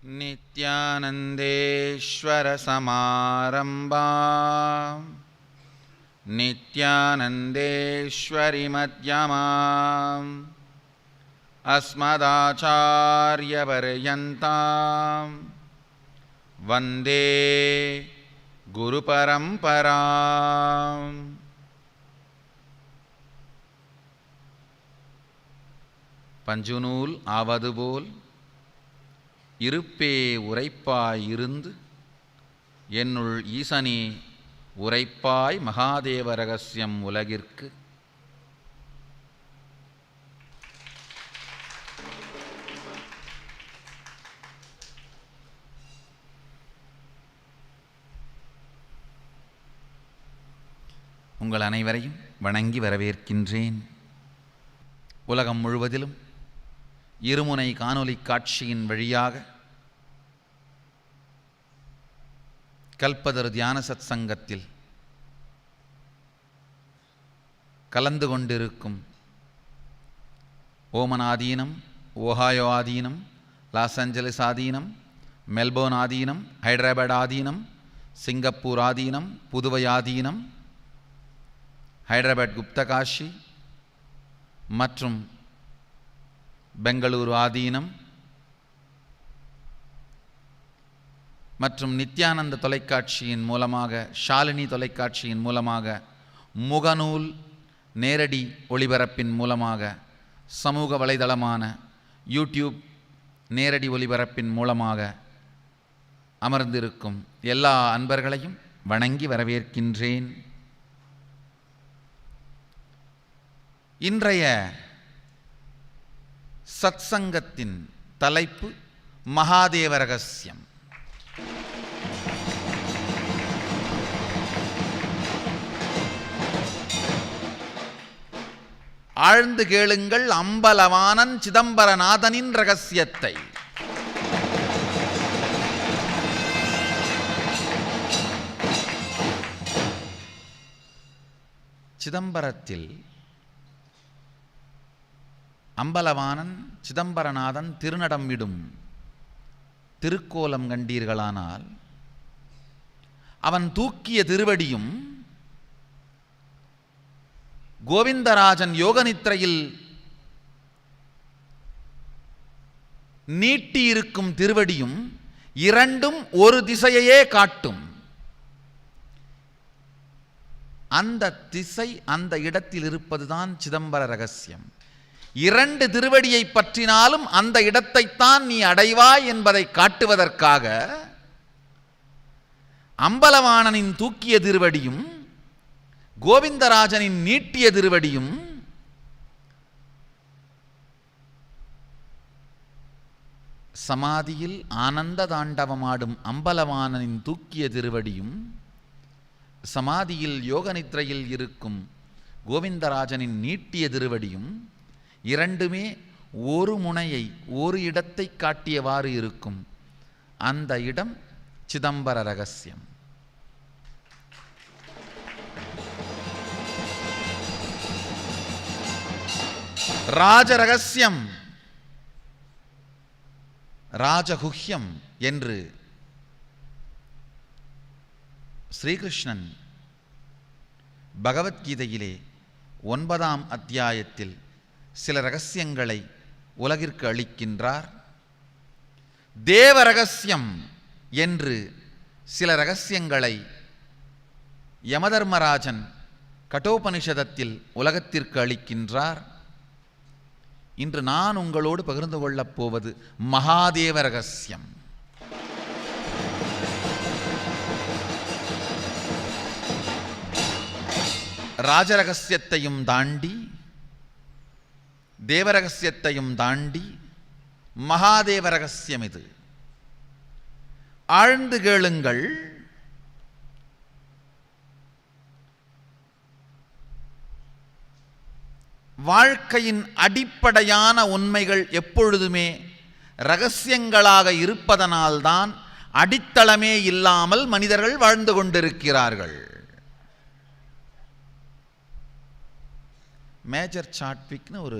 नित्यानन्देश्वरसमारम्भां नित्यानन्देश्वरीमध्यमाम् अस्मदाचार्यपर्यन्तां वन्दे गुरुपरम्पराम्। பஞ்சுநூல் ஆவதுபோல் இருப்பே உரைப்பாய் இருந்து என்னுள் ஈசனே உரைப்பாய் மகாதேவ ரகசியம் உலகிற்கு. உங்கள் அனைவரையும் வணங்கி வரவேற்கின்றேன். உலகம் முழுவதிலும் இருமுனை காணொலி காட்சியின் வழியாக கல்பதரு தியான சத் சங்கத்தில் கலந்து கொண்டிருக்கும் ஓமன் ஆதீனம், ஓஹாயோ ஆதீனம், லாஸ் ஏஞ்சலிஸ் ஆதீனம், மெல்போர்ன் ஆதீனம், ஹைதராபாத் ஆதீனம், சிங்கப்பூர் ஆதீனம், புதுவை ஆதீனம், ஹைதராபாத் குப்தகாஷி மற்றும் பெங்களூரு ஆதீனம் மற்றும் நித்யானந்த தொலைக்காட்சியின் மூலமாக, ஷாலினி தொலைக்காட்சியின் மூலமாக, முகநூல் நேரடி ஒளிபரப்பின் மூலமாக, சமூக வலைதளமான யூடியூப் நேரடி ஒளிபரப்பின் மூலமாக அமர்ந்திருக்கும் எல்லா அன்பர்களையும் வணங்கி வரவேற்கின்றேன். இன்றைய சத்சங்கத்தின் தலைப்பு மகாதேவ ரகசியம். ஆழ்ந்து கேளுங்கள் அம்பலவாணன் சிதம்பரநாதனின் ரகசியத்தை. சிதம்பரத்தில் அம்பலவாணன் சிதம்பரநாதன் திருநடம் விடும் திருக்கோலம் கண்டீர்களானால் அவன் தூக்கிய திருவடியும் கோவிந்தராஜன் யோகநித்ரையில் நீட்டியிருக்கும் திருவடியும் இரண்டும் ஒரு திசையையே காட்டும். அந்த திசை அந்த இடத்தில் இருப்பதுதான் சிதம்பர ரகசியம். இரண்டு திருவடியை பற்றினாலும் அந்த இடத்தைத்தான் நீ அடைவாய் என்பதை காட்டுவதற்காக அம்பலவாணனின் தூக்கிய திருவடியும் கோவிந்தராஜனின் நீட்டிய திருவடியும் சமாதியில் ஆனந்த தாண்டவமாடும் அம்பலவாணனின் தூக்கிய திருவடியும் சமாதியில் யோகநித்ரையில் இருக்கும் கோவிந்தராஜனின் நீட்டிய திருவடியும் இரண்டுமே ஒரு முனையை, ஒரு இடத்தை காட்டியவாறு இருக்கும். அந்த இடம் சிதம்பர ரகசியம். ராஜ ரகசியம், ராஜகுஹ்யம் என்று ஸ்ரீகிருஷ்ணன் பகவத்கீதையிலே 9ஆம் அத்தியாயத்தில் சில ரகசியங்களை உலகிற்கு அளிக்கின்றார். தேவ ரகசியம் என்று சில ரகசியங்களை யமதர்மராஜன் கட்டோபனிஷதத்தில் உலகத்திற்கு அளிக்கின்றார். இன்று நான் உங்களோடு பகிர்ந்து கொள்ளப் போவது மகாதேவ ரகசியம். ராஜரகசியத்தையும் தாண்டி, தேவரகசியத்தையும் தாண்டி மகாதேவ ரகசியம் இது. ஆழ்ந்து கேளுங்கள். வாழ்க்கையின் அடிப்படையான உண்மைகள் எப்பொழுதுமே இரகசியங்களாக இருப்பதனால்தான் அடித்தளமே இல்லாமல் மனிதர்கள் வாழ்ந்து கொண்டிருக்கிறார்கள். மேஜர் சாட்விக்னு ஒரு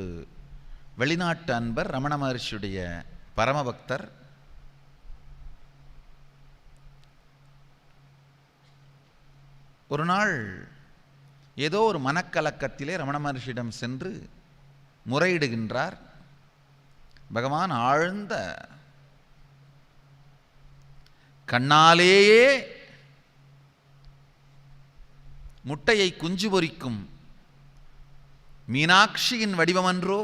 வெளிநாட்டு அன்பர், ரமண மகர்ஷியுடைய பரமபக்தர், ஒரு நாள் ஏதோ ஒரு மனக்கலக்கத்திலே ரமண மகர்ஷியிடம் சென்று முறையிடுகின்றார். பகவான் ஆழ்ந்த கண்ணாலேயே முட்டையை குஞ்சு பொரிக்கும் மீனாட்சியின் வடிவமன்றோ?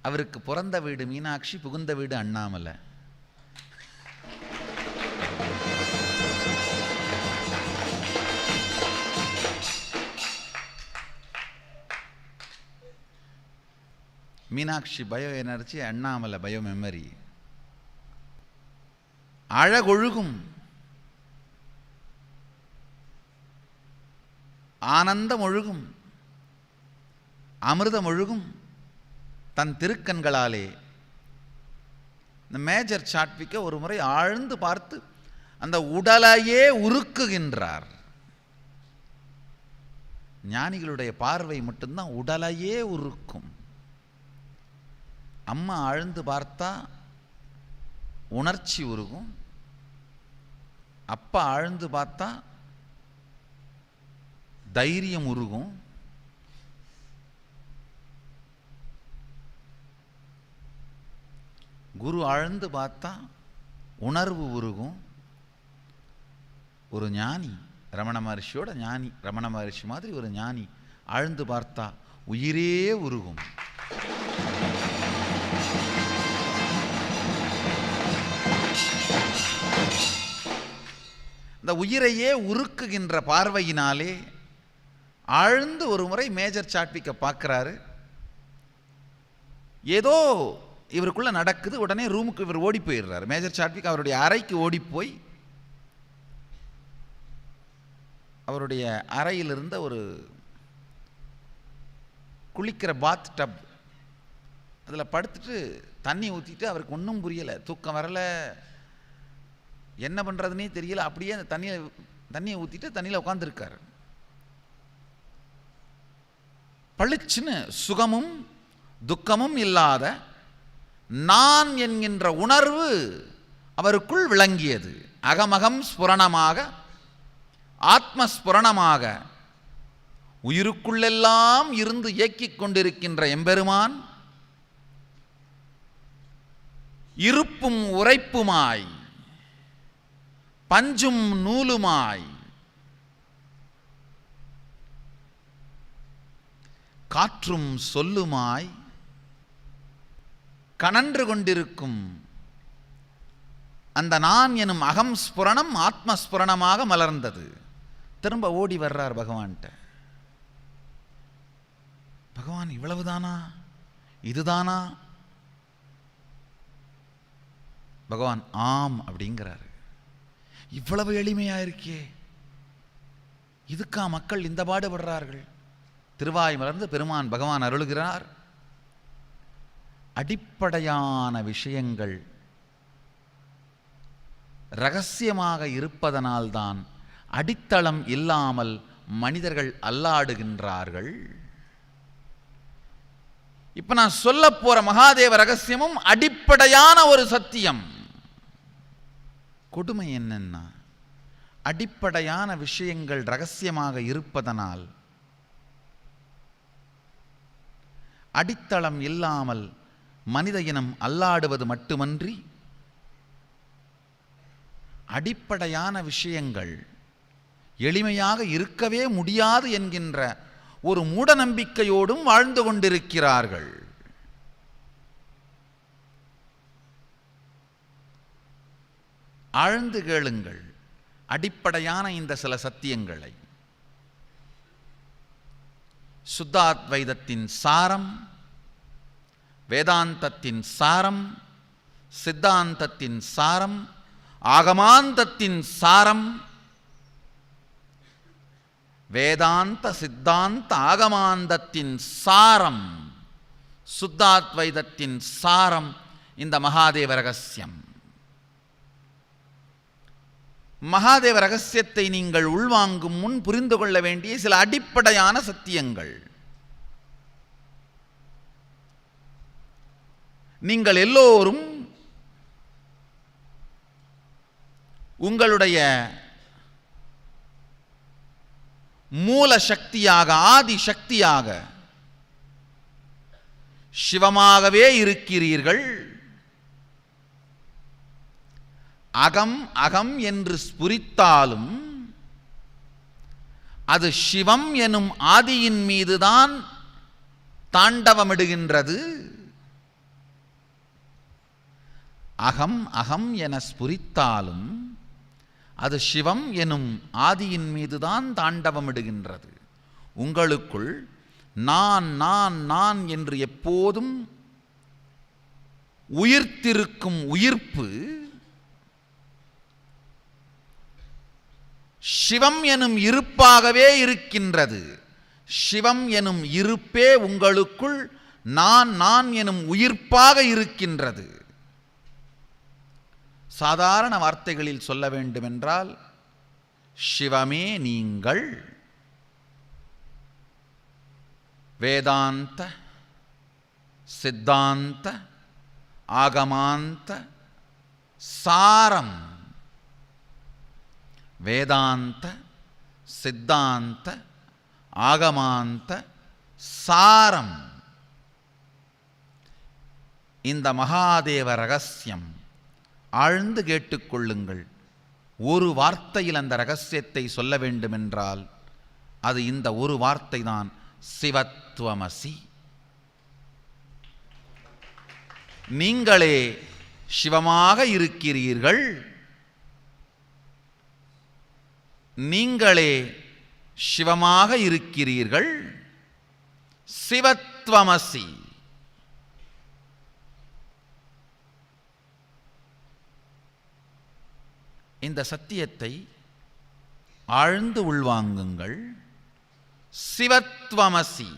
அவருக்கு பிறந்த வீடு மீனாட்சி, புகுந்த வீடு Annamalai. Meenakshi bio energy, Annamalai bio memory. அழகொழுகும், ஆனந்தம் ஒழுகும், அமிர்தம் ஒழுகும் தன் திருக்கண்களாலே. இந்த மேஜர் சாட்விக்க ஒரு முறை ஆழ்ந்து பார்த்து அந்த உடலையே உருக்குகின்றார். ஞானிகளுடைய பார்வை மட்டும்தான் உடலையே உருக்கும். அம்மா ஆழ்ந்து பார்த்தா உணர்ச்சி உருகும், அப்பா ஆழ்ந்து பார்த்தா தைரியம் உருகும், குரு ஆழ்ந்து பார்த்தா உணர்வு உருகும். ஒரு ஞானி, ரமண மகர்ஷியோட ஞானி, ரமண மகர்ஷி மாதிரி ஒரு ஞானி ஆழ்ந்து பார்த்தா உயிரே உருகும். இந்த உயிரையே உருக்குகின்ற பார்வையினாலே ஆழ்ந்து ஒரு முறை மேஜர் சாட்விக்க பார்க்கிறாரு. ஏதோ இவருக்குள்ள நடக்குது. உடனே ரூமுக்கு இவர் ஓடி போயிடுறாரு. மேஜர் சாட்விக் அவருடைய அறைக்கு ஓடி போய் அவருடைய அறையில் இருந்த ஒரு குளிக்கிற பாத் டப் அதில் படுத்துட்டு தண்ணி ஊற்றிட்டு, அவருக்கு ஒன்றும் புரியலை, தூக்கம் வரலை, என்ன பண்ணுறதுனே தெரியல. அப்படியே அந்த தண்ணியை ஊற்றிட்டு தண்ணியில் உட்காந்துருக்காரு. பளிச்சுன்னு சுகமும் துக்கமும் இல்லாத நான் என்கின்ற உணர்வு அவருக்குள் விளங்கியது. அகமகம் ஸ்புரணமாக, ஆத்மஸ்புரணமாக உயிருக்குள்ளெல்லாம் இருந்து இயக்கிக் கொண்டிருக்கின்ற எம்பெருமான் இருப்பும் உரைப்புமாய், பஞ்சும் நூலுமாய், காற்றும் சொல்லுமாய் கனன்று கொண்டிருக்கும் அந்த நான் எனும் அகம் ஸ்புரணம் ஆத்மஸ்புரணமாக மலர்ந்தது. திரும்ப ஓடி வர்றார் பகவான்கிட்ட. பகவான் இவ்வளவுதானா, இதுதானா? பகவான் ஆம் அப்படிங்கிறாரு. இவ்வளவு எளிமையா இருக்கே, இதுக்கா மக்கள் இந்த பாடுபடுறார்கள்? திருவாய் மலர்ந்து பெருமான் பகவான் அருளுகிறார். அடிப்படையான விஷயங்கள் இரகசியமாக இருப்பதனால்தான் அடித்தளம் இல்லாமல் மனிதர்கள் அல்லாடுகின்றார்கள். இப்ப நான் சொல்ல போற மகாதேவ ரகசியமும் அடிப்படையான ஒரு சத்தியம். கொடுமை என்னன்னா, அடிப்படையான விஷயங்கள் ரகசியமாக இருப்பதனால் அடித்தளம் இல்லாமல் மனித இனம் அல்லாடுவது மட்டுமன்றி, அடிப்படையான விஷயங்கள் எளிமையாக இருக்கவே முடியாது என்கின்ற ஒரு மூட நம்பிக்கையோடும் வாழ்ந்து கொண்டிருக்கிறார்கள். ஆழ்ந்து கேளுங்கள் அடிப்படையான இந்த சில சத்தியங்களை. சுத்தாத்வைதத்தின் சாரம், வேதாந்தத்தின் சாரம், சித்தாந்தத்தின் சாரம், ஆகமாந்தத்தின் சாரம், வேதாந்த சித்தாந்த ஆகமாந்தத்தின் சாரம், சுத்தாத்வைதத்தின் சாரம் இந்த மகாதேவ ரகசியம். மகாதேவ ரகசியத்தை நீங்கள் உள்வாங்கும் முன் புரிந்து கொள்ள வேண்டிய சில அடிப்படையான சத்தியங்கள். நீங்கள் எல்லோரும் உங்களுடைய மூல சக்தியாக, ஆதி சக்தியாக சிவமாகவே இருக்கிறீர்கள். அகம் அகம் என்று ஸ்புரித்தாலும் அது சிவம் எனும் ஆதியின் மீதுதான் தாண்டவமிடுகின்றது. அகம் அகம் என ஸ்புரித்தாலும் அது சிவம் எனும் ஆதியின் மீதுதான் தாண்டவமிடுகின்றது. உங்களுக்குள் நான் நான் நான் என்று எப்போதும் உயிர்த்திருக்கும் உயிர்ப்பு சிவம் எனும் இருப்பாகவே இருக்கின்றது. சிவம் எனும் இருப்பே உங்களுக்குள் நான் நான் எனும் உயிர்ப்பாக இருக்கின்றது. சாதாரண வார்த்தைகளில் சொல்ல வேண்டுமென்றால் சிவமே நீங்கள். வேதாந்த சித்தாந்த ஆகமாந்த சாரம். வேதாந்த சித்தாந்த ஆகமாந்த சாரம். இந்த மகாதேவ ரகசியம் ஆழ்ந்து கேட்டுக்கொள்ளுங்கள். ஒரு வார்த்தையில் அந்த ரகசியத்தை சொல்ல வேண்டுமென்றால் அது இந்த ஒரு வார்த்தை தான், சிவத்வமசி. நீங்களே சிவமாக இருக்கிறீர்கள். நீங்களே சிவமாக இருக்கிறீர்கள். சிவத்வமசி. இந்த சத்தியத்தை ஆழ்ந்து உள்வாங்குங்கள். சிவத்வமசி.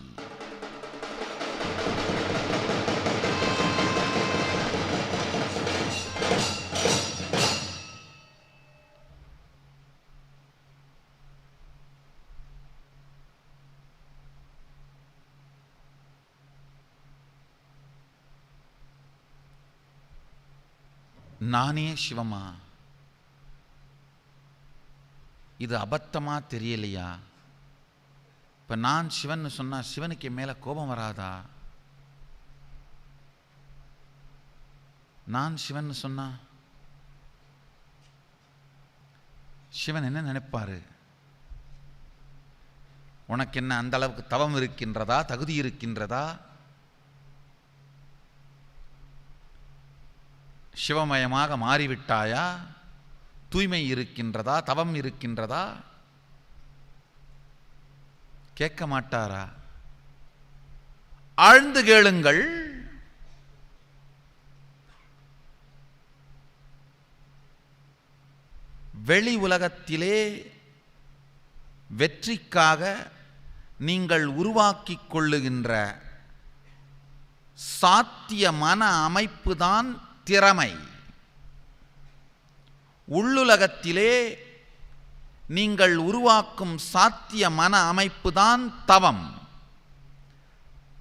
நானே சிவமா? இது அபத்தமா தெரியலையா? இப்போ நான் சிவன் சொன்னால் சிவனுக்கு என் மேலே கோபம் வராதா? நான் சிவன் சொன்னா சிவன் என்ன நினைப்பாரு? உனக்கு என்ன அந்த அளவுக்கு தவம் இருக்கின்றதா, தகுதி இருக்கின்றதா? சிவமயமாக மாறிவிட்டாயா? தூய்மை இருக்கின்றதா, தவம் இருக்கின்றதா? கேட்க மாட்டாரா? ஆழ்ந்து கேளுங்கள். வெளி உலகத்திலே வெற்றிக்காக நீங்கள் உருவாக்கிக் கொள்ளுகின்ற சாத்திய மன அமைப்புதான் திறமை. உள்ளுலகத்திலே நீங்கள் உருவாக்கும் சாத்திய மன அமைப்புதான் தவம்.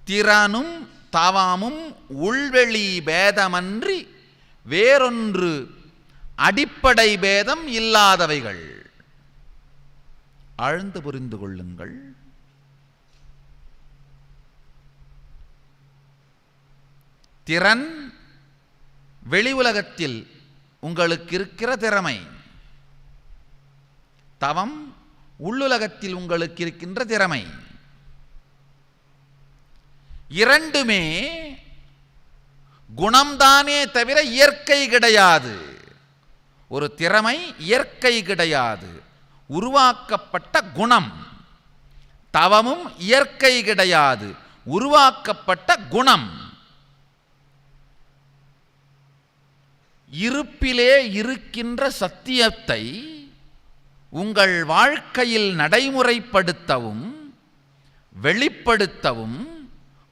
திறனும் தவமும் உள்வெளி பேதமன்றி வேறொன்று அடிப்படை பேதம் இல்லாதவைகள். ஆழ்ந்து புரிந்து கொள்ளுங்கள். திறன் வெளி உலகத்தில் உங்களுக்கு இருக்கிற திறமை. தவம் உள்ளுலகத்தில் உங்களுக்கு இருக்கின்ற திறமை. இரண்டுமே குணம்தானே தவிர இயற்கை கிடையாது. ஒரு திறமை இயற்கை கிடையாது, உருவாக்கப்பட்ட குணம். தவமும் இயற்கை கிடையாது, உருவாக்கப்பட்ட குணம். இருப்பிலே இருக்கின்ற சத்தியத்தை உங்கள் வாழ்க்கையில் நடைமுறைப்படுத்தவும் வெளிப்படுத்தவும்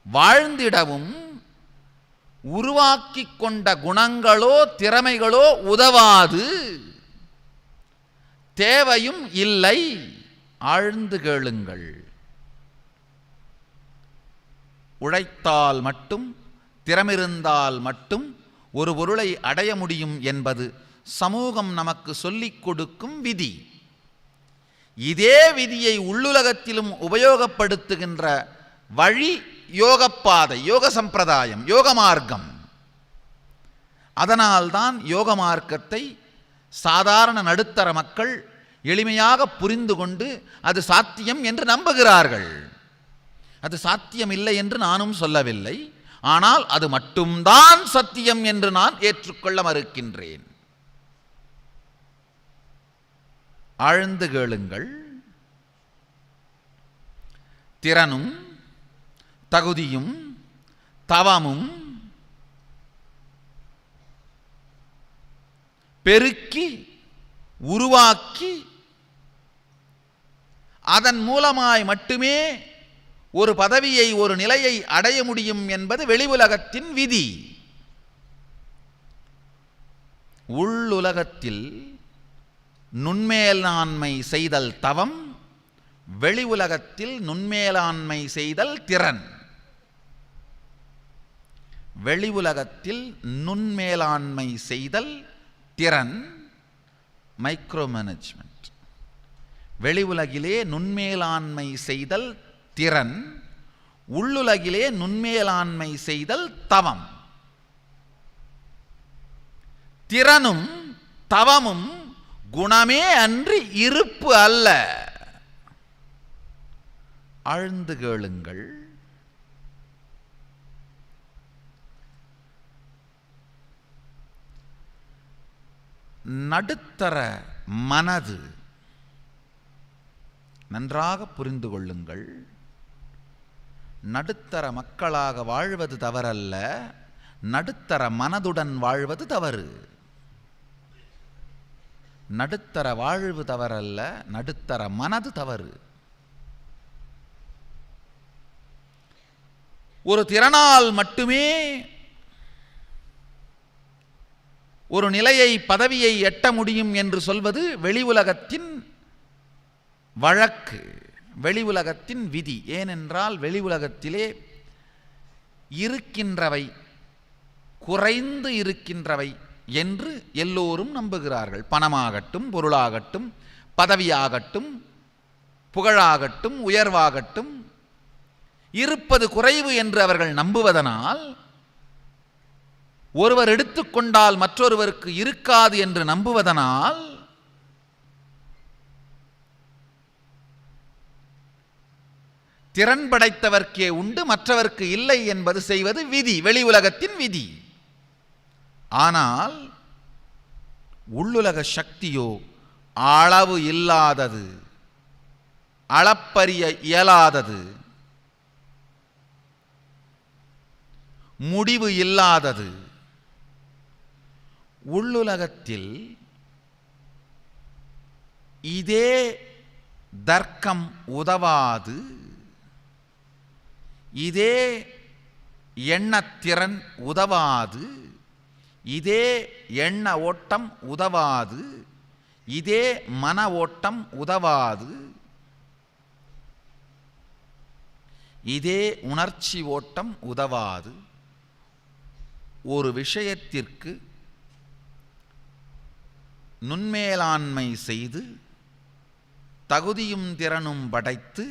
வாழ்ந்திடவும் உருவாக்கி கொண்ட குணங்களோ திறமைகளோ உதவாது, தேவையும் இல்லை. ஆழ்ந்து கேளுங்கள். உழைத்தால் மட்டும் திறமிருந்தால் மட்டும் ஒரு பொருளை அடைய முடியும் என்பது சமூகம் நமக்கு சொல்லிக் கொடுக்கும் விதி. இதே விதியை உள்ளுலகத்திலும் உபயோகப்படுத்துகின்ற வழி யோகப்பாதை, யோக சம்பிரதாயம், யோக மார்க்கம். அதனால்தான் யோக மார்க்கத்தை சாதாரண நடுத்தர மக்கள் எளிமையாக புரிந்து கொண்டு அது சாத்தியம் என்று நம்புகிறார்கள். அது சாத்தியம் இல்லை என்று நானும் சொல்லவில்லை. ஆனால் அது மட்டும்தான் சத்தியம் என்று நான் ஏற்றுக்கொள்ள மறுக்கின்றேன். ஆழ்ந்து கேளுங்கள். திறனும் தகுதியும் தவமும் பெருக்கி உருவாக்கி அதன் மூலமாய் மட்டுமே ஒரு பதவியை, ஒரு நிலையை அடைய முடியும் என்பது வெளி உலகத்தின் விதி. உள்ளுலகத்தில் நுண்மேலாண்மை செய்தல் தவம், வெளி உலகத்தில் நுண்மேலாண்மை செய்தல் திறன். வெளி உலகத்தில் நுண்மேலாண்மை செய்தல் திறன், மைக்ரோ மேனேஜ்மெண்ட். வெளி உலகிலே நுண்மேலாண்மை செய்தல் திறன், உள்ளுலகிலே நுண்மேலாண்மை செய்தல் தவம். திறனும் தவமும் குணமே அன்றி இருப்பு அல்ல. ஆழ்ந்து கேளுங்கள். நடுத்தர மனது, நன்றாக புரிந்து கொள்ளுங்கள், நடுத்தர மக்களாக வாழ்வது தவறல்ல, நடுத்தர மனதுடன் வாழ்வது தவறு. நடுத்தர வாழ்வு தவறல்ல, நடுத்தர மனது தவறு. ஒரு திறனால் மட்டுமே ஒரு நிலையை, பதவியை எட்ட முடியும் என்று சொல்வது வெளி உலகத்தின் வழக்கு, வெளி உலகத்தின் விதி. ஏனென்றால் வெளி உலகத்திலே இருக்கின்றவை குறைந்து இருக்கின்றவை என்று எல்லோரும் நம்புகிறார்கள். பணமாகட்டும், பொருளாகட்டும், பதவியாகட்டும், புகழாகட்டும், உயர்வாகட்டும், இருப்பது குறைவு என்று அவர்கள் நம்புவதனால், ஒருவர் எடுத்துக்கொண்டால் மற்றொருவருக்கு இருக்காது என்று நம்புவதனால், திறன் படைத்தவர்க்கே உண்டு மற்றவர்க்கு இல்லை என்பது செய்வது விதி, வெளி உலகத்தின் விதி. ஆனால் உள்ளுலக சக்தியோ அளவு இல்லாதது, அளப்பரிய இயலாதது, முடிவு இல்லாதது. உள்ளுலகத்தில் இதே தர்க்கம் உதவாது, இதே எண்ணத்திறன் உதவாது, இதே எண்ண ஓட்டம் உதவாது, இதே மன ஓட்டம் உதவாது, இதே உணர்ச்சி ஓட்டம் உதவாது. ஒரு விஷயத்திற்கு நுண்மேலாண்மை செய்து தகுதியும் திறனும் படைத்து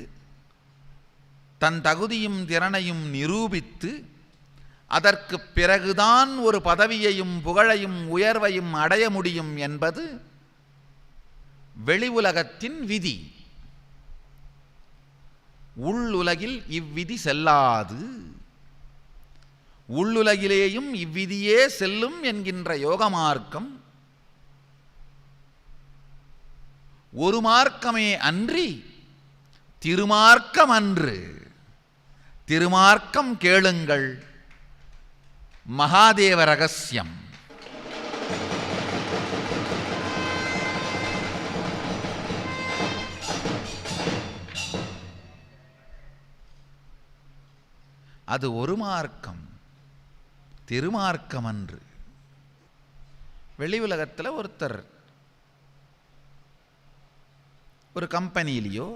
தன் தகுதியும் திறனையும் நிரூபித்து அதற்கு பிறகுதான் ஒரு பதவியையும் புகழையும் உயர்வையும் அடைய முடியும் என்பது வெளி உலகத்தின் விதி. உள்ளுலகில் இவ்விதி செல்லாது. உள்ளுலகிலேயும் இவ்விதியே செல்லும் என்கின்ற யோக மார்க்கம் ஒரு மார்க்கமே அன்றி திருமார்க்கம் அன்று. திருமார்க்கம் கேளுங்கள், மகாதேவ ரகசியம். அது ஒரு மார்க்கம், திருமார்க்கம் அன்று. வெளி உலகத்தில் ஒருத்தர் ஒரு கம்பெனியிலையோ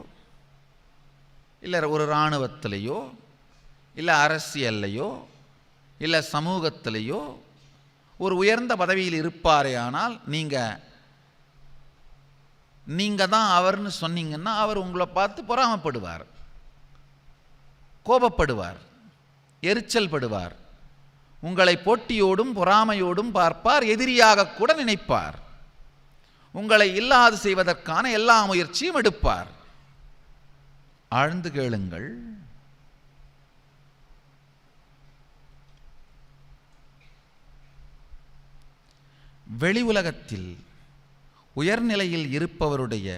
இல்லை ஒரு இராணுவத்திலேயோ இல்லை அரசியல்லையோ இல்லை சமூகத்திலேயோ ஒரு உயர்ந்த பதவியில் இருப்பாரே, ஆனால் நீங்கள் தான் அவர்னு சொன்னீங்கன்னா அவர் உங்களை பார்த்து பொறாமைப்படுவார், கோபப்படுவார், எரிச்சல் படுவார், உங்களை போட்டியோடும் பொறாமையோடும் பார்ப்பார், எதிரியாக கூட நினைப்பார், உங்களை இல்லாது செய்வதற்கான எல்லா முயற்சியும் எடுப்பார். ஆழ்ந்து கேளுங்கள். வெளி உலகத்தில் உயர்நிலையில் இருப்பவருடைய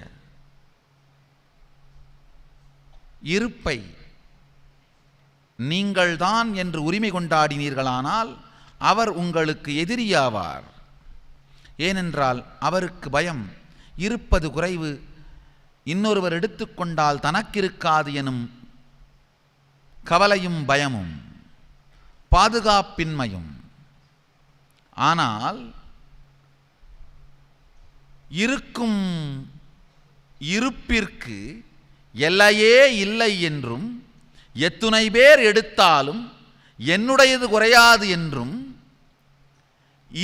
இருப்பை நீங்கள்தான் என்று உரிமை கொண்டாடினீர்களானால் அவர் உங்களுக்கு எதிரியாவார். ஏனென்றால் அவருக்கு பயம், இருப்பது குறைவு, இன்னொருவர் எடுத்துக்கொண்டால் தனக்கிருக்காது எனும் கவலையும் பயமும் பாதுகாப்பின்மையும். ஆனால் இருக்கும் இருப்பிற்கு எல்லையே இல்லை என்றும், எத்துணை பேர் எடுத்தாலும் என்னுடையது குறையாது என்றும்,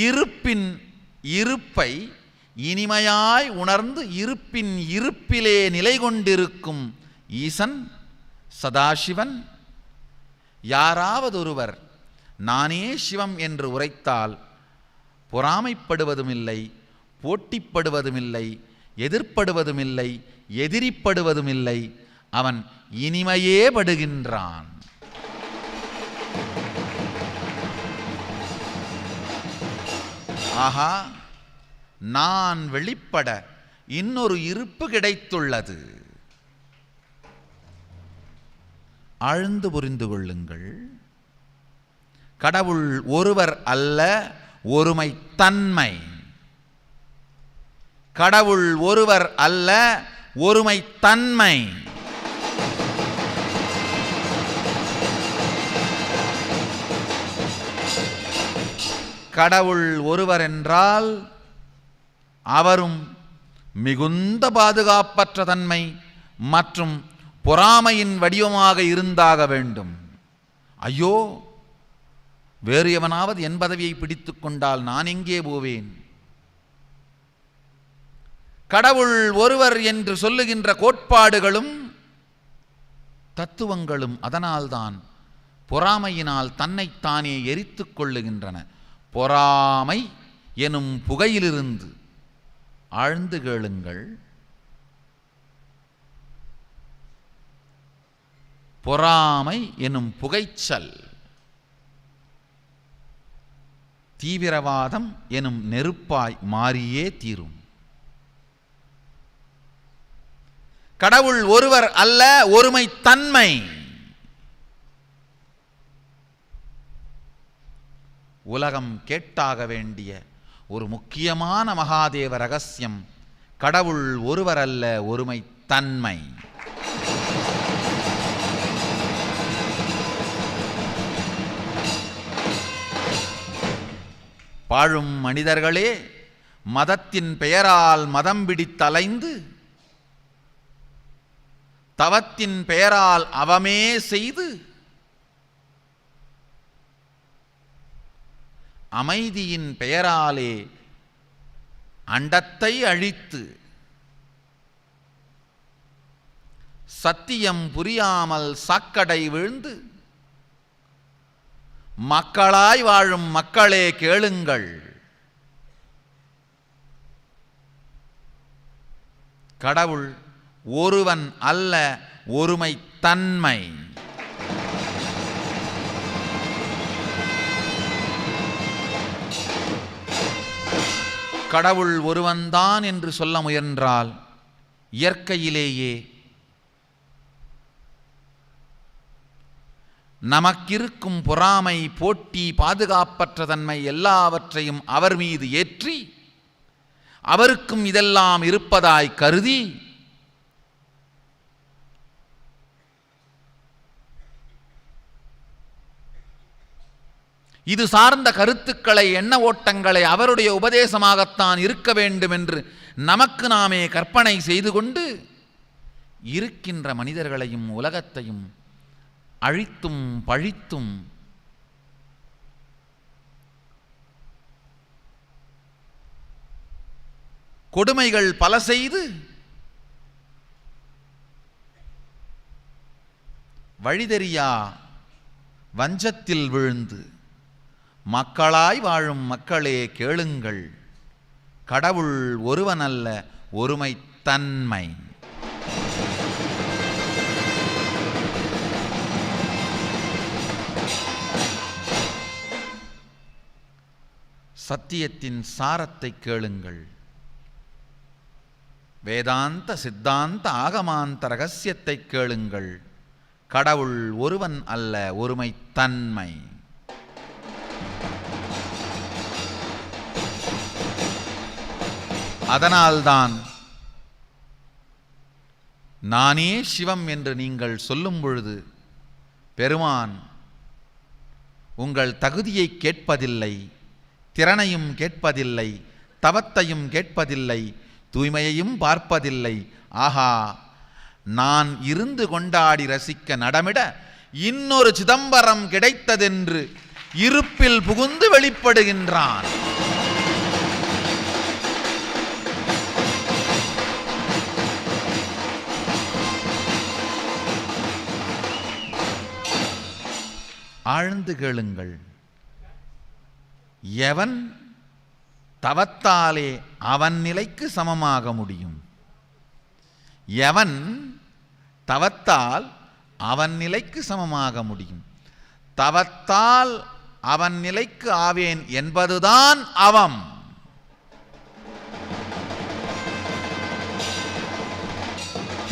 இருப்பின் இருப்பை இனிமையாய் உணர்ந்து இருப்பின் இருப்பிலே நிலை கொண்டிருக்கும் ஈசன் சதாசிவன். யாராவது ஒருவர் நானே சிவம் என்று உரைத்தால் பொறாமைப்படுவதுமில்லை, போட்டிப்படுவதுமில்லை, எதிர்ப்படுவதுமில்லை, எதிரிப்படுவதுமில்லை, அவன் இனிமையே படுகின்றான். ஆஹா, நான் வெளிப்பட இன்னொரு இருப்பு கிடைத்துள்ளது. ஆழ்ந்து புரிந்து கொள்ளுங்கள். கடவுள் ஒருவர் அல்ல, ஒருமை தன்மை. கடவுள் ஒருவர் அல்ல, ஒருமை தன்மை. கடவுள் ஒருவர் என்றால் அவரும் மிகுந்த பாதுகாப்பற்ற தன்மை மற்றும் பொறாமையின் வடிவமாக இருந்தாக வேண்டும். ஐயோ, வேறு எவனாவது என் பதவியை பிடித்து கொண்டால் நான் எங்கே போவேன்? கடவுள் ஒருவர் என்று சொல்லுகின்ற கோட்பாடுகளும் தத்துவங்களும் அதனால்தான் பொறாமையினால் தன்னைத்தானே எரித்து கொள்ளுகின்றன. பொறாமை எனும் புகையிலிருந்து ஆழ்ந்து கேளுங்கள். பொறாமை எனும் புகைச்சல் தீவிரவாதம் எனும் நெருப்பாய் மாறியே தீரும். கடவுள் ஒருவர் அல்ல, ஒருமை தன்மை. உலகம் கேட்டாக வேண்டிய ஒரு முக்கியமான மகாதேவ ரகசியம் கடவுள் ஒருவர் அல்ல, ஒருமை தன்மை. வாழும் மனிதர்களே, மதத்தின் பெயரால் மதம் பிடித்தலைந்து, தவத்தின் பெயரால் அவமே செய்து, அமைதியின் பெயராலே அண்டத்தை அழித்து, சத்தியம் புரியாமல் சாக்கடை விழுந்து, மக்களாய் வாழும் மக்களே கேளுங்கள். கடவுள் ஒருவன் அல்ல, ஒருமை தன்மை. கடவுள் ஒருவன்தான் என்று சொல்ல முயன்றால் இயற்கையிலேயே நமக்கிருக்கும் பொறாமை, போட்டி, பாதுகாப்பற்ற தன்மை எல்லாவற்றையும் அவர் மீது ஏற்றி அவருக்கும் இதெல்லாம் இருப்பதாய் கருதி இது சார்ந்த கருத்துக்களை, எண்ண ஓட்டங்களை அவருடைய உபதேசமாகத்தான் இருக்க வேண்டும் என்று நமக்கு நாமே கற்பனை செய்து கொண்டு இருக்கின்ற மனிதர்களையும் உலகத்தையும் அழித்தும் பழித்தும் கொடுமைகள் பல செய்து வழிதெரியா வஞ்சத்தில் விழுந்து மக்களாய் வாழும் மக்களே கேளுங்கள், கடவுள் ஒருவனல்ல ஒருமைத்தன்மை. சத்தியத்தின் சாரத்தை கேளுங்கள், வேதாந்த சித்தாந்த ஆகமாந்த ரகசியத்தை கேளுங்கள், கடவுள் ஒருவன் அல்ல ஒருமைத்தன்மை. அதனால்தான் நானே சிவம் என்று நீங்கள் சொல்லும் பொழுது பெருமான் உங்கள் தகுதியை கேட்பதில்லை, திறனையும் கேட்பதில்லை, தவத்தையும் கேட்பதில்லை, தூய்மையையும் பார்ப்பதில்லை. ஆஹா, நான் இருந்து கொண்டாடி ரசிக்க நடமிட இன்னொரு சிதம்பரம் கிடைத்ததென்று இருப்பில் புகுந்து வெளிப்படுகின்றான். ஆழ்ந்து கேளுங்கள். எவன் தவத்தாலே அவன் நிலைக்கு சமமாக முடியும்? எவன் தவத்தால் அவன் நிலைக்கு சமமாக முடியும்? தவத்தால் அவன் நிலைக்கு ஆவேன் என்பதுதான் அவம்.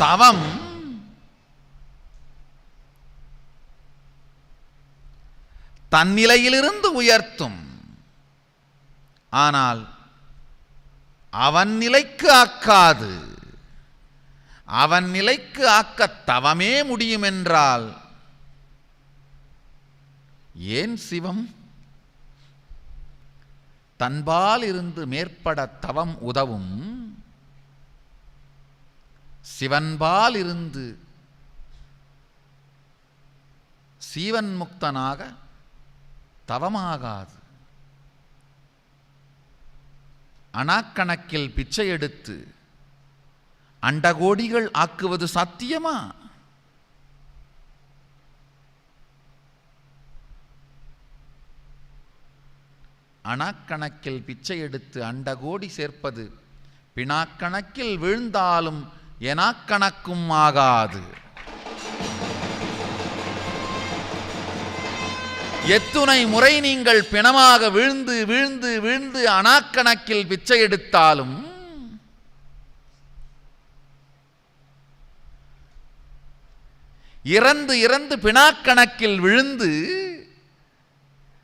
தவம் தன்னிலையிலிருந்து உயர்த்தும், ஆனால் அவன் நிலைக்கு ஆக்காது. அவன் நிலைக்கு ஆக்க தவமே முடியும் என்றால் ஏன் சிவம்? தன்பால் இருந்து மேற்பட தவம் உதவும், சிவன்பால் இருந்து சீவன் முக்தனாக தவமாகாது. அணாக்கணக்கில் பிச்சை எடுத்து அண்டகோடிகள் ஆக்குவது சாத்தியமா? அணாக்கணக்கில் பிச்சை எடுத்து அண்டகோடி சேர்ப்பது பிணாக்கணக்கில் வீழ்ந்தாலும் எனாக்கணக்கும் ஆகாது. எத்துணை முறை நீங்கள் பிணமாக வீழ்ந்து வீழ்ந்து வீழ்ந்து அணாக்கணக்கில் பிச்சை எடுத்தாலும் இறந்து இறந்து பிணாக்கணக்கில் விழுந்து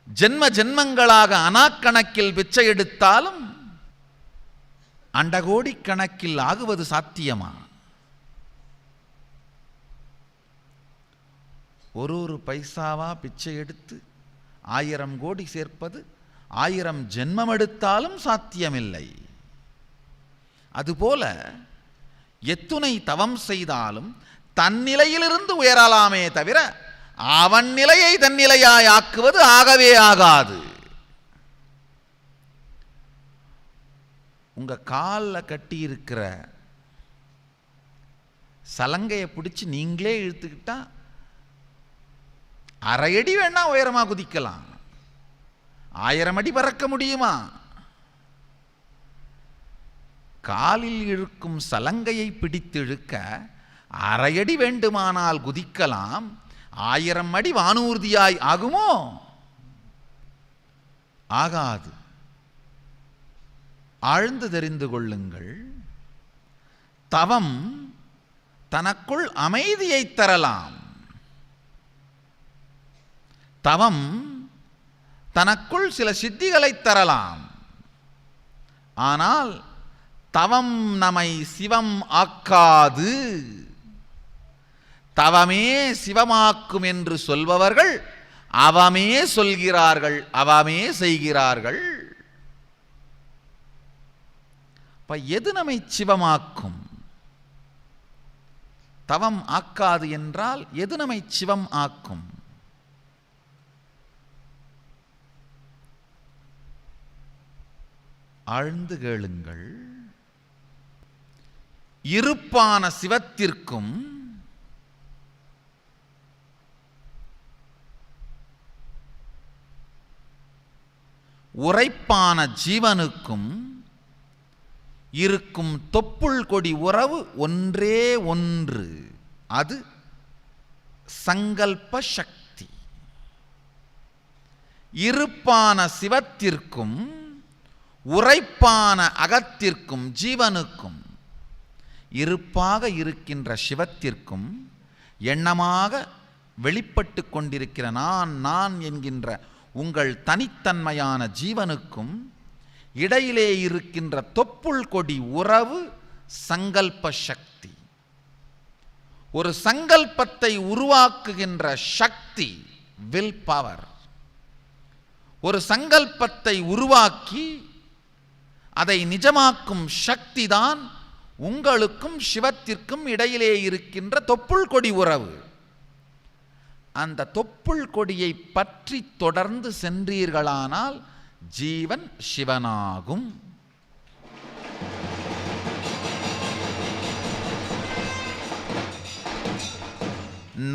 ஜென்ம ஜென்மங்களாக அணாக்கணக்கில் பிச்சை எடுத்தாலும் அண்டகோடி கணக்கில் ஆகுவது சாத்தியமா? ஒரு பைசாவா பிச்சை எடுத்து 1000 கோடி சேர்ப்பது 1000 ஜென்மம் எடுத்தாலும் சாத்தியமில்லை. அதுபோல எத்துணை தவம் செய்தாலும் தன்னிலையிலிருந்து உயரலாமே தவிர அவன் நிலையை தன்னிலையாய் ஆக்குவது ஆகவே ஆகாது. உங்க காலில் கட்டி இருக்கிற சலங்கையை பிடிச்சி நீங்களே இழுத்துக்கிட்டா 1/2 அடி வேணா உயரமா குதிக்கலாம். 1000 அடி பறக்க முடியுமா? காலில் இழுக்கும் சலங்கையை பிடித்து இழுக்க 1/2 அடி வேண்டுமானால் குதிக்கலாம். 1000 அடி வானூர்தியாய் ஆகுமோ? ஆகாது. ஆழ்ந்து தெரிந்து கொள்ளுங்கள். தவம் தனக்குள் அமைதியை தரலாம். தவம் தனக்குள் சில சித்திகளை தரலாம். ஆனால் தவம் நம்மை சிவம் ஆக்காது. தவமே சிவமாக்கும் என்று சொல்பவர்கள் அவமே சொல்கிறார்கள், அவமே செய்கிறார்கள். எது நம்மை சிவமாக்கும்? தவம் ஆக்காது என்றால் எது நம்மை சிவம் ஆக்கும்? ஆழ்ந்து கேளுங்கள். இருப்பான சிவத்திற்கும் உரைப்பான ஜீவனுக்கும் இருக்கும் தொப்புள் கொடி உறவு ஒன்றே ஒன்று, அது சங்கல்ப சக்தி. இருப்பான சிவத்திற்கும் உரைப்பான அகத்திற்கும் ஜீவனுக்கும், இருப்பாக இருக்கின்ற சிவத்திற்கும் எண்ணமாக வெளிப்பட்டு கொண்டிருக்கிற நான் நான் என்கின்ற உங்கள் தனித்தன்மையான ஜீவனுக்கும் இடையிலே இருக்கின்ற தொப்புள் கொடி உறவு சங்கல்ப சக்தி. ஒரு சங்கல்பத்தை உருவாக்குகின்ற சக்தி வில் பவர். ஒரு சங்கல்பத்தை உருவாக்கி அதை நிஜமாக்கும் சக்தி தான் உங்களுக்கும் சிவத்திற்கும் இடையிலே இருக்கின்ற தொப்புள் கொடி உறவு. அந்த தொப்புள் கொடியை பற்றி தொடர்ந்து சென்றீர்களானால் ஜீவன் சிவனாகும்.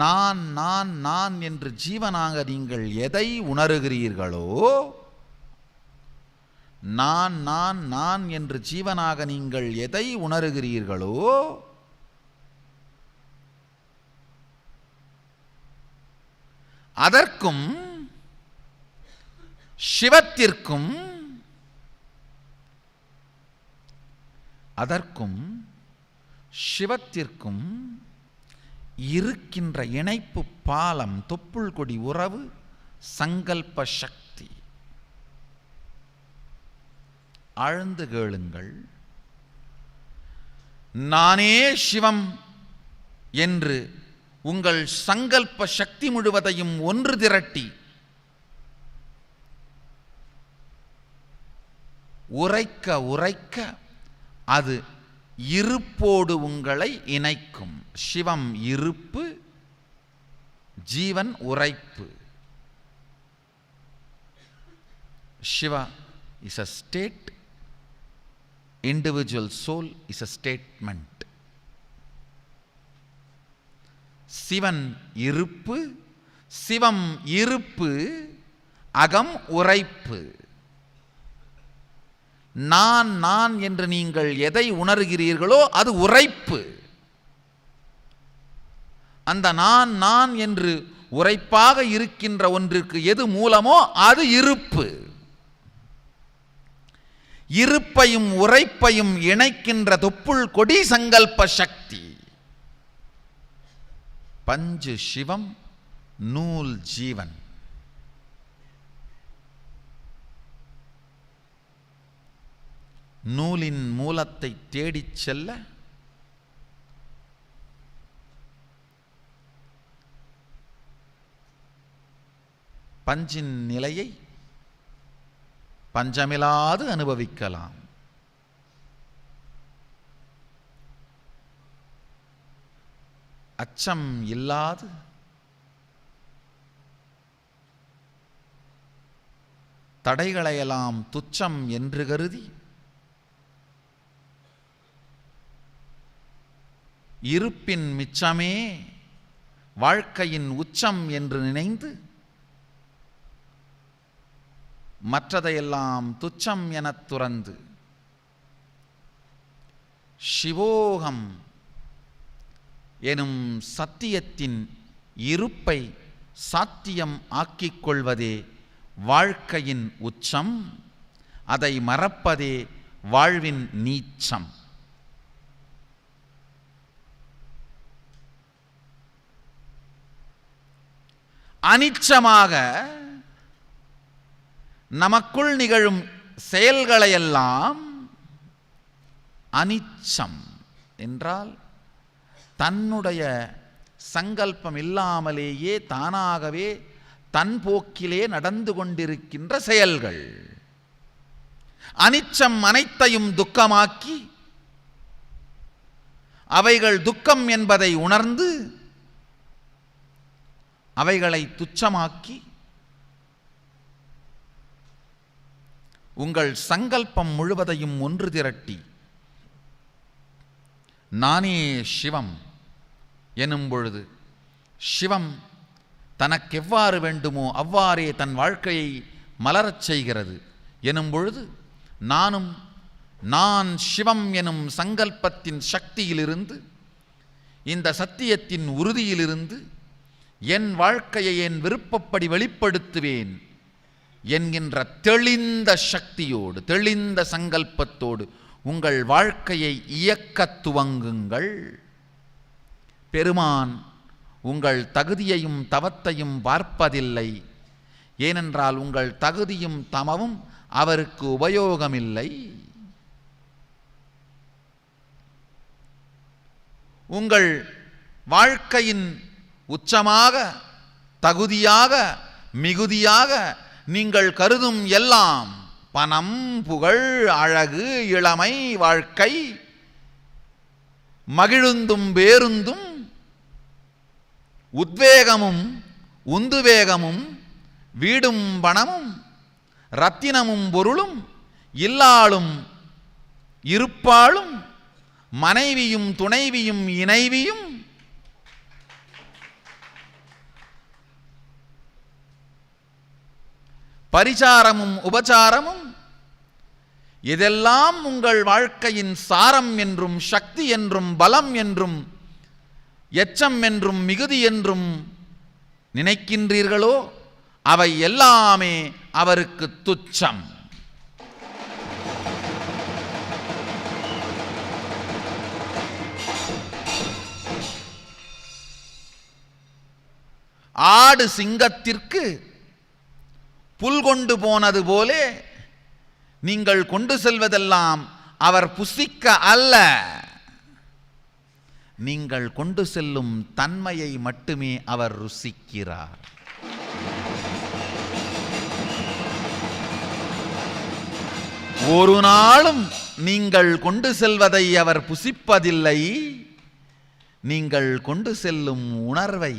நான் நான் நான் என்று ஜீவனாக நீங்கள் எதை உணருகிறீர்களோ, நான் நான் நான் என்று ஜீவனாக நீங்கள் எதை உணருகிறீர்களோ அதற்கும் சிவத்திற்கும் இருக்கின்ற இணைப்பு பாலம் தொப்புள் கொடி உறவு சங்கல்ப சக்தி. ஆழ்ந்து கேளுங்கள். நானே சிவம் என்று உங்கள் சங்கல்ப சக்தி முழுவதையும் ஒன்று திரட்டி உரைக்க உரைக்க அது இருப்போடு உங்களை இணைக்கும். சிவம் இருப்பு, ஜீவன் உரைப்பு. Shiva is a state, individual soul is a statement. Sivan இருப்பு, சிவம் இருப்பு, அகம் உரைப்பு. நான் நான் என்று நீங்கள் எதை உணர்கிறீர்களோ அது உரைப்பு. அந்த நான் நான் என்று உரைப்பாக இருக்கின்ற ஒன்றுக்கு எது மூலமோ அது இருப்பு. இருப்பையும் உரைப்பையும் இணைக்கின்ற தொப்புள் கொடி சங்கல்ப சக்தி. பஞ்சு சிவம், நூல் ஜீவன். நூலின் மூலத்தை தேடிச் செல்ல பஞ்சின் நிலையை பஞ்சமில்லாது அனுபவிக்கலாம். அச்சம் இல்லாது தடைகளையெல்லாம் துச்சம் என்று கருதி இருப்பின் மிச்சமே வாழ்க்கையின் உச்சம் என்று நினைந்து மற்றதையெல்லாம் துச்சம் எனத் துறந்து சிவோகம் எனும் சத்தியத்தின் இருப்பை சாத்தியம் ஆக்கிக் கொள்வதே வாழ்க்கையின் உச்சம். அதை மறப்பதே வாழ்வின் நீச்சம். அனிச்சமாக நமக்குள் நிகழும் செயல்களையெல்லாம் அனிச்சம் என்றால் தன்னுடைய சங்கல்பம் இல்லாமலேயே தானாகவே தன் போக்கிலே நடந்து கொண்டிருக்கின்ற செயல்கள். அனிச்சம் அனைத்தையும் துக்கமாக்கி அவைகள் துக்கம் என்பதை உணர்ந்து அவைகளை துச்சமாக்கி உங்கள் சங்கல்பம் முழுவதையும் ஒன்று திரட்டி நானே சிவம் எனும் பொழுது சிவம் தனக்கெவ்வாறு வேண்டுமோ அவ்வாறே தன் வாழ்க்கையை மலரச் செய்கிறது எனும் பொழுது நானும் நான் சிவம் எனும் சங்கல்பத்தின் சக்தியிலிருந்து, இந்த சத்தியத்தின் உறுதியிலிருந்து என் வாழ்க்கையை என் விருப்பப்படி வெளிப்படுத்துவேன் என்கின்ற தெளிந்த சக்தியோடு, தெளிந்த சங்கல்பத்தோடு உங்கள் வாழ்க்கையை இயக்கத் துவங்குங்கள். பெருமான் உங்கள் தகுதியையும் தவத்தையும் பார்ப்பதில்லை. ஏனென்றால் உங்கள் தகுதியும் தமவும் அவருக்கு உபயோகமில்லை. உங்கள் வாழ்க்கையின் உச்சமாக, தகுதியாக, மிகுதியாக நீங்கள் கருதும் எல்லாம் பணம், புகழ், அழகு, இளமை, வாழ்க்கை, மகிழுந்தும் பேருந்தும், உத்வேகமும் உந்துவேகமும், வீடும் பணமும், ரத்தினமும் பொருளும், இல்லாளும் இருப்பாளும், மனைவியும் துணைவியும் இணைவியும், பரிசாரமும் உபசாரமும், இதெல்லாம் உங்கள் வாழ்க்கையின் சாரம் என்றும் சக்தி என்றும் பலம் என்றும் எச்சம் என்றும் மிகுதி என்றும் நினைக்கின்றீர்களோ அவை எல்லாமே அவருக்கு துச்சம். ஆடு சிங்கத்திற்கு புல் கொண்டு போனது போலே நீங்கள் கொண்டு செல்வதெல்லாம் அவர் புசிக்க அல்ல, நீங்கள் கொண்டு செல்லும் தன்மையை மட்டுமே அவர் ருசிக்கிறார். ஒரு நாளும் நீங்கள் கொண்டு செல்வதை அவர் புசிப்பதில்லை, நீங்கள் கொண்டு செல்லும் உணர்வை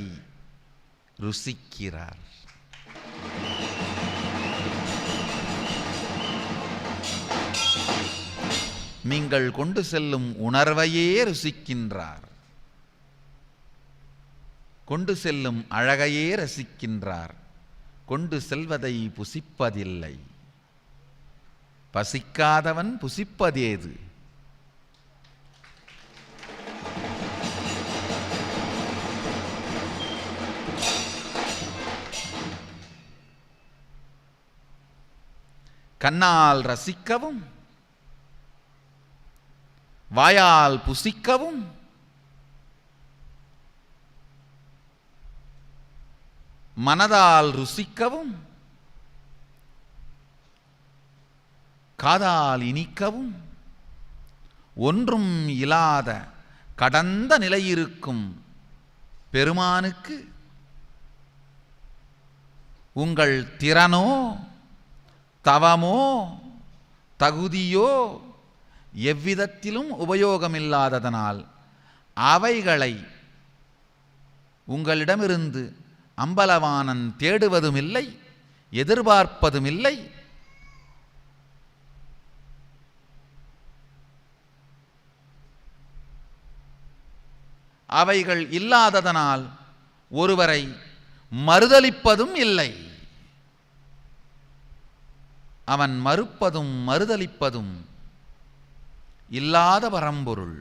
ருசிக்கிறார். நீங்கள் கொண்டு செல்லும் உணர்வையே ருசிக்கின்றார். கொண்டு செல்லும் அழகையே ரசிக்கின்றார். கொண்டு செல்வதை புசிப்பதில்லை. பசிக்காதவன் புசிப்பதேது? கண்ணால் ரசிக்கவும், வாயால் புசிக்கவும், மனதால் ருசிக்கவும், காதால் இனிக்கவும், ஒன்றும் இல்லாத கடந்த நிலையிருக்கும் பெருமானுக்கு உங்கள் திறனோ தவமோ தகுதியோ எவ்விதத்திலும் உபயோகமில்லாததனால் அவைகளை உங்களிடமிருந்து அம்பலவாணன் தேடுவதுமில்லை, எதிர்பார்ப்பதுமில்லை. அவைகள் இல்லாததனால் ஒருவரை மறுதலிப்பதும் இல்லை. அவன் மறுப்பதும் மறுதலிப்பதும் இல்லாத பரம்பொருள்.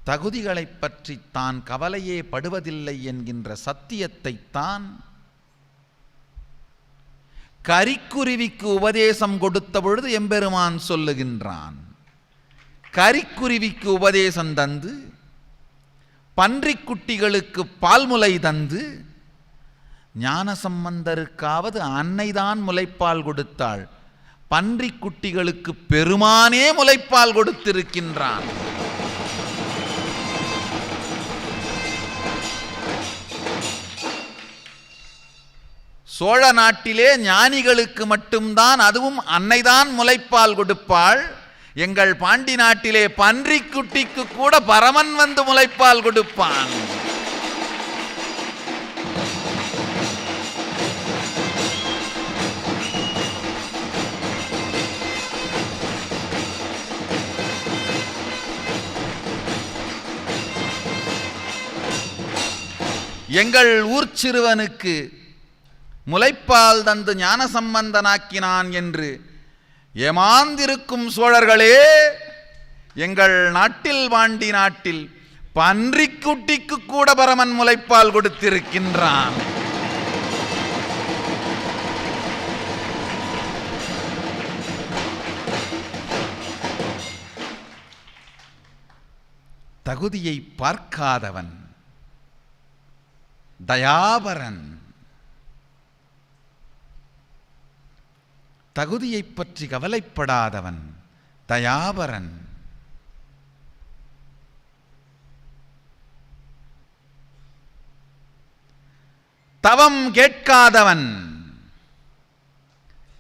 தகுதிகளைப் பற்றி தான் கவலையே படுவதில்லை என்கின்ற சத்தியத்தைத்தான் கரிக்குருவிக்கு உபதேசம் கொடுத்த பொழுது எம்பெருமான் சொல்லுகின்றான். கரிக்குருவிக்கு உபதேசம் தந்து, பன்றிக்குட்டிகளுக்கு பால்முலை தந்து, ஞானசம்பந்தருக்காவது அன்னைதான் முலைப்பால் கொடுத்தாள். பன்றிக்குட்டிகளுக்கு பெருமானே முலைப்பால் கொடுத்திருக்கின்றான். சோழ நாட்டிலே ஞானிகளுக்கு மட்டும்தான், அதுவும் அன்னைதான் முலைப்பால் கொடுப்பாள். எங்கள் பாண்டி நாட்டிலே பன்றிக்குட்டிக்கு கூட பரமன் வந்து முலைப்பால் கொடுப்பான். எங்கள் ஊர் சிறுவனுக்கு முலைப்பால் தந்து ஞான சம்பந்தனாக்கினான் என்று ஏமாந்திருக்கும் சோழர்களே, எங்கள் நாட்டில் பாண்டி நாட்டில் பன்றிக்குட்டிக்கு கூட பரமன் முலைப்பால் கொடுத்திருக்கின்றான். தகுதியை பார்க்காதவன் தயாபரன், தகுதியை பற்றி கவலைப்படாதவன் தயாபரன். தவம் கேட்காதவன்,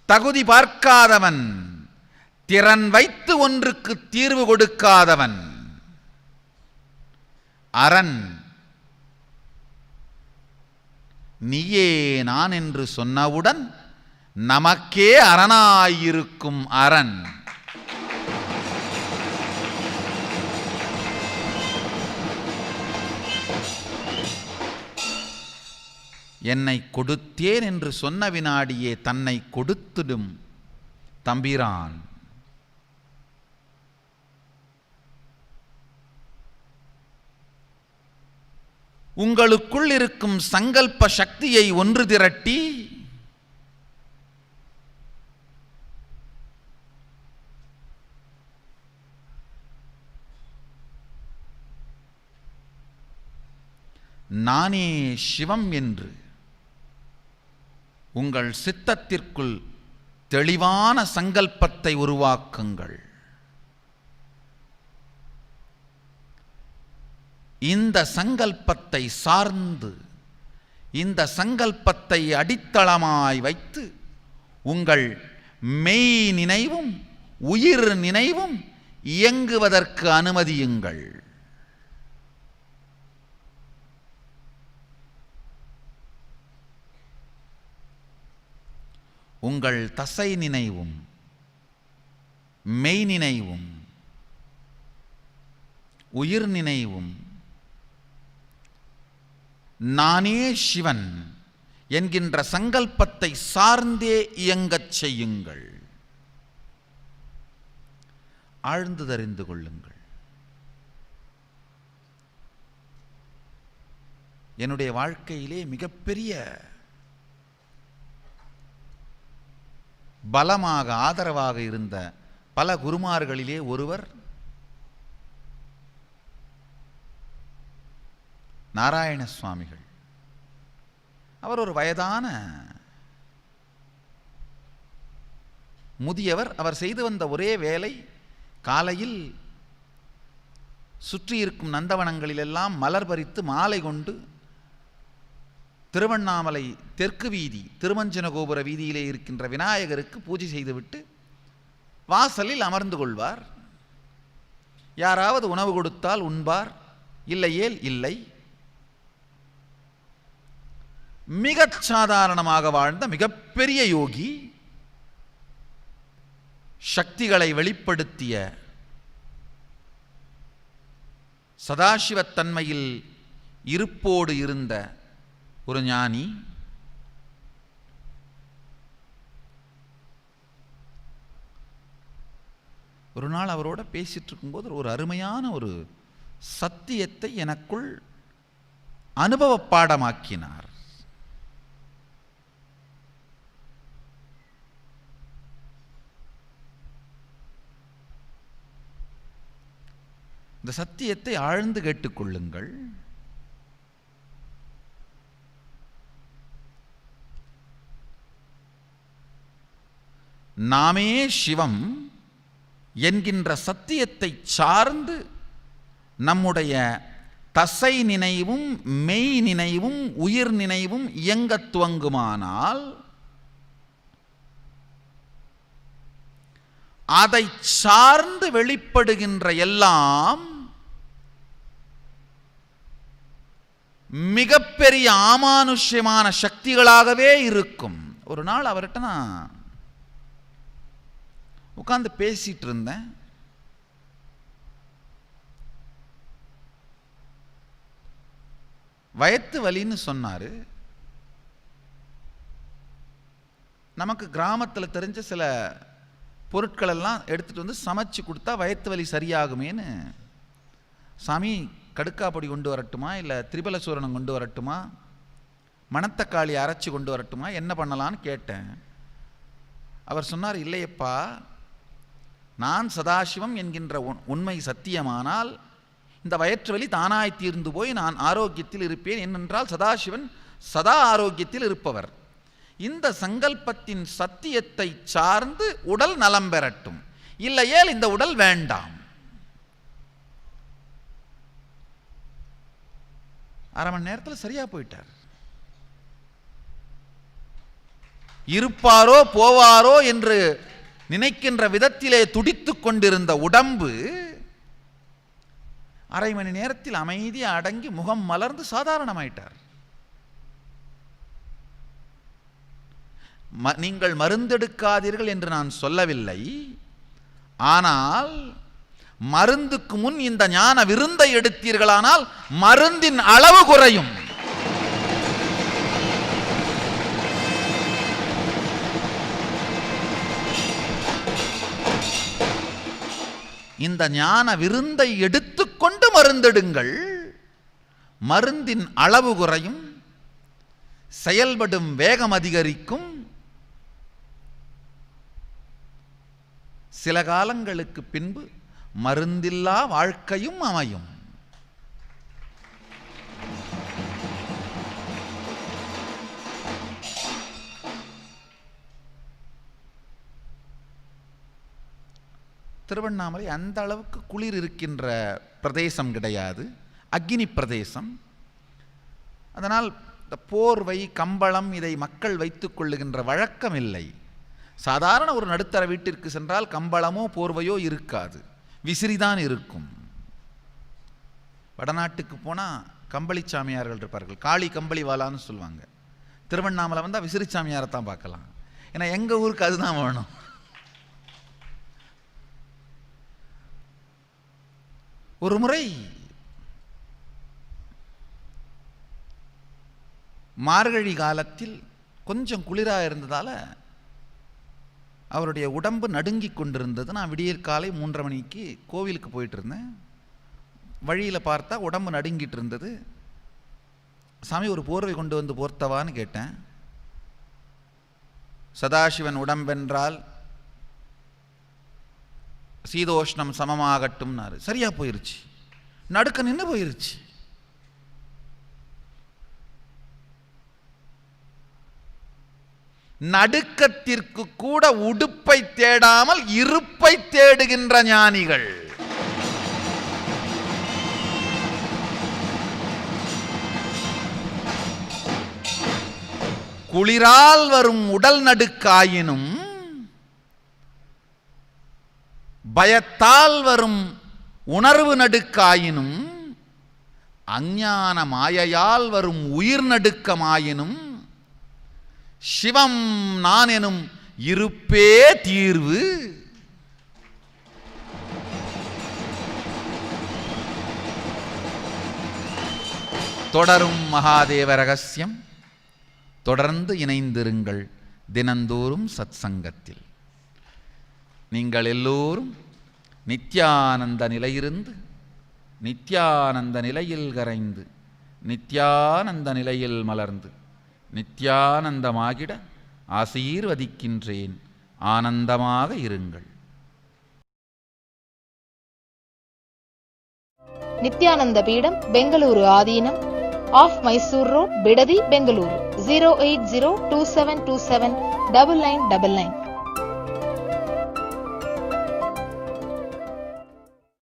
தகுதி பார்க்காதவன், திறன் வைத்து ஒன்றுக்கு தீர்வு கொடுக்காதவன் அரண். நீயே நான் என்று சொன்னவுடன் நமக்கே அரணாயிருக்கும் அரண். என்னை கொடுத்தேன் என்று சொன்ன வினாடியே தன்னை கொடுத்திடும் தம்பிரான். உங்களுக்குள் இருக்கும் சங்கல்ப சக்தியை ஒன்று திரட்டி நானே சிவம் என்று உங்கள் சித்தத்திற்குள் தெளிவான சங்கல்பத்தை உருவாக்குங்கள். இந்த சங்கல்பத்தை சார்ந்து, இந்த சங்கல்பத்தை அடித்தளமாய் வைத்து உங்கள் மெய் நினைவும் உயிர் நினைவும் இயங்குவதற்கு அனுமதியுங்கள். உங்கள் தசை நினைவும் மெய் நினைவும் உயிர் நினைவும் நானே சிவன் என்கின்ற சங்கல்பத்தை சார்ந்தே இயங்கச் செய்யுங்கள். ஆழ்ந்து தெரிந்து கொள்ளுங்கள். என்னுடைய வாழ்க்கையிலே மிகப்பெரிய பலமாக ஆதரவாக இருந்த பல குருமார்களிலே ஒருவர் நாராயண சுவாமிகள். அவர் ஒரு வயதான முதியவர். அவர் செய்து வந்த ஒரே வேலை, காலையில் சுற்றி இருக்கும் நந்தவனங்களிலெல்லாம் மலர் பறித்து மாலை கொண்டு திருவண்ணாமலை தெற்கு வீதி திருமஞ்சன கோபுர வீதியிலே இருக்கின்ற விநாயகருக்கு பூஜை செய்துவிட்டு வாசலில் அமர்ந்து கொள்வார். யாராவது உணவு கொடுத்தால் உண்பார், இல்லையேல் இல்லை. மிகச் சாதாரணமாக வாழ்ந்த மிகப்பெரிய யோகி, சக்திகளை வெளிப்படுத்திய சதாசிவத்தன்மையில் இருப்போடு இருந்த ஒரு ஞானி. ஒரு நாள் அவரோட பேசிட்டு இருக்கும்போது ஒரு அருமையான ஒரு சத்தியத்தை எனக்குள் அனுபவ பாடமாக்கினார். இந்த சத்தியத்தை ஆழ்ந்து கேட்டுக்கொள்ளுங்கள். நாமே சிவம் என்கின்ற சத்தியத்தை சார்ந்து நம்முடைய தசை நினைவும் மெய் நினைவும் உயிர் நினைவும் இயங்கத் துவங்குமானால் அதை சார்ந்து வெளிப்படுகின்ற எல்லாம் மிகப்பெரிய அமானுஷ்யமான சக்திகளாகவே இருக்கும். ஒரு நாள் அவர்கிட்ட நான் உட்கார்ந்து பேசிட்டு இருந்தேன். வயிற்று வலின்னு சொன்னார். நமக்கு கிராமத்தில் தெரிஞ்ச சில பொருட்கள் எல்லாம் எடுத்துகிட்டு வந்து சமைச்சு கொடுத்தா வயிற்று வலி சரியாகுமேன்னு, சாமி கடுக்காப்பொடி கொண்டு வரட்டுமா, இல்லை திரிபல சூரணம் கொண்டு வரட்டுமா, மணத்தக்காளி அரைச்சி கொண்டு வரட்டுமா, என்ன பண்ணலான்னு கேட்டேன். அவர் சொன்னார், இல்லையப்பா, நான் சதாசிவம் என்கின்ற உண்மை சத்தியமானால் இந்த வயிற்று வலி தானாய் தீர்ந்து போய் நான் ஆரோக்கியத்தில் இருப்பேன். ஏனென்றால் சதாசிவன் சதா ஆரோக்கியத்தில் இருப்பவர். இந்த சங்கல்பத்தின் சத்தியத்தை சார்ந்து உடல் நலம் பெறட்டும், இல்லையேல் இந்த உடல் வேண்டாம். அரை மணி நேரத்தில் சரியா போயிட்டார். இருப்பாரோ போவாரோ என்று நினைக்கின்ற விதத்திலே துடித்துக் கொண்டிருந்த உடம்பு அரை மணி நேரத்தில் அமைதி அடங்கி முகம் மலர்ந்து சாதாரணமாயிட்டார். நீங்கள் மருந்தெடுக்காதீர்கள் என்று நான் சொல்லவில்லை. ஆனால் மருந்துக்கு முன் இந்த ஞான விருந்தை எடுத்தீர்களானால் மருந்தின் அளவு குறையும். இந்த ஞான விருந்தை எடுத்துக்கொண்டு மருந்தெடுங்கள். மருந்தின் அளவு குறையும், செயல்படும் வேகம் அதிகரிக்கும். சில காலங்களுக்கு பின்பு மருந்தில்லா வாழ்க்கையும் அமையும். திருவண்ணாமலை அந்த அளவுக்கு குளிர் இருக்கின்ற பிரதேசம் கிடையாது, அக்னி பிரதேசம். அதனால் இந்த போர்வை கம்பளம் இதை மக்கள் வைத்துக் கொள்ளுகின்ற வழக்கம் இல்லை. சாதாரண ஒரு நடுத்தர வீட்டிற்கு சென்றால் கம்பளமோ போர்வையோ இருக்காது, விசிறிதான் இருக்கும். வடநாட்டுக்கு போனால் கம்பளி சாமியார்கள் இருப்பார்கள், காளி கம்பளி வாலான்னு சொல்லுவாங்க. திருவண்ணாமலை வந்தால் விசிறி சாமியாரை தான் பார்க்கலாம். ஏன்னா எங்கள் ஊருக்கு அதுதான் வேணும். ஒரு முறை மார்கழி காலத்தில் கொஞ்சம் குளிராக இருந்ததால் அவருடைய உடம்பு நடுங்கி கொண்டிருந்தது. நான் விடியற் காலை 3:30 மணிக்கு கோவிலுக்கு போயிட்டு இருந்தேன். வழியில் பார்த்தா உடம்பு நடுங்கிட்டு இருந்தது. சாமி ஒரு போர்வை கொண்டு வந்து போர்த்தவான்னு கேட்டேன். சதாசிவன் உடம்பென்றால் சீதோஷ்ணம் சமமாகட்டும்னாரு. சரியா போயிருச்சு, நடுக்க நின்று போயிருச்சு. நடுக்கத்திற்கு கூட உடுப்பை தேடாமல் இருப்பை தேடுகின்ற ஞானிகள். குளிரால் வரும் உடல் நடுக்காயினும் பயத்தால் வரும் உணர்வு நடுக்காயினும் அஞ்ஞான மாயையால் வரும் உயிர் நடுக்கமாயினும் சிவம் நான் எனும் இருப்பே தீர்வு. தொடரும் மகாதேவ ரகசியம். தொடர்ந்து இணைந்திருங்கள் தினந்தோறும் சத்சங்கத்தில். நீங்கள் எல்லோரும் நித்யானந்த நிலையிருந்து நித்யானந்த நிலையில் கரைந்து நித்யானந்த நிலையில் மலர்ந்து நித்யானந்தமாகிட ஆசீர்வதிக்கின்றேன். ஆனந்தமாக இருங்கள். நித்யானந்த பீடம், பெங்களூரு ஆதீனம், ஆஃப் மைசூர் ரோட், பிடதி, பெங்களூரு. 08027279999.